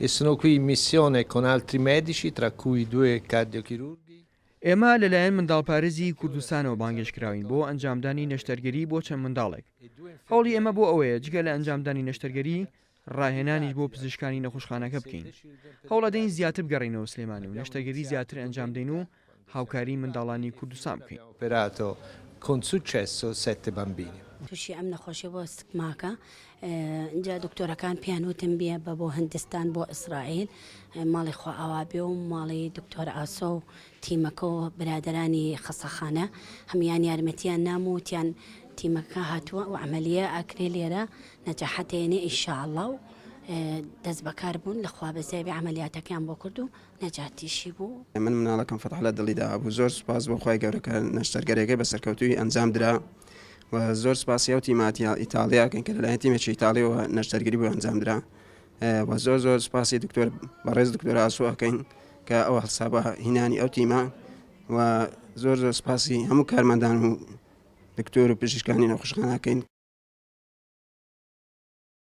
E sono qui in missione con altri medici, tra cui 2 cardiochirurghi. ئێمە لەلایەن منداڵپارێزی کوردستانەوە بانگێشکراوین بۆ ئەنجامدانی نەشتەرگەری بۆ چەند منداڵێک. هەوڵی ئێمە بۆ ئەوەیە جگە لە ئەنجامدانی نەشتەرگەری ڕاهێنانیش بۆ پزیشکانی نەخۆشخانەکە بکەین. هەوڵەدەین زیاتر بگەڕینەوە سلێمانی و نەشتەرگەری زیاتر ئەنجام دەین و هاوکاری منداڵانی کوردستان بکەین. Operato con successo 7 bambini. تووشی ئەم نەخۆشیە بۆ سکماکە اینجا دکتۆرەکان پیانوتم بێ بۆ هەندستان بۆ ئیسرائیل ماڵی خوا ئاوا بێ و ماڵی دکتۆر ئاسۆ و تیمەکە و برادرانی خەسەخانە هەمیان یارمەتیان نام و تیان تیمەکە هاتووە و عملیە ئاکرێ لێرە نەجاحەتێنێ ئیشاءالله و دەست بەکار بوون لەخوا بەزێبی عملیاتەکەیان بۆ کرد و نەجاتیشی بوو. من مناڵەکەم فەتحەڵە دڵیدا بوو زۆر سوپاس بۆ خۆی گەورەکە نەشتەرگەرێکەکەی بە سەرکەوتووی ئەنجام درا و زۆر سپاسی ئەو تیماتی ئیتالیاکەن کە لەلایەن تیمێکی ئیتالیەوە نەشتەرگەری بۆ ئەنجام درا و زۆر سپاسی دکتۆر بەڕێز دکتۆر ئاسۆ ئەکەین کە ئەوە حسابە هینانی ئەو تیمە و زۆر سپاسی هەموو کارمەندان و دکتۆر و پزیشکانی نەخۆشخانەکەین.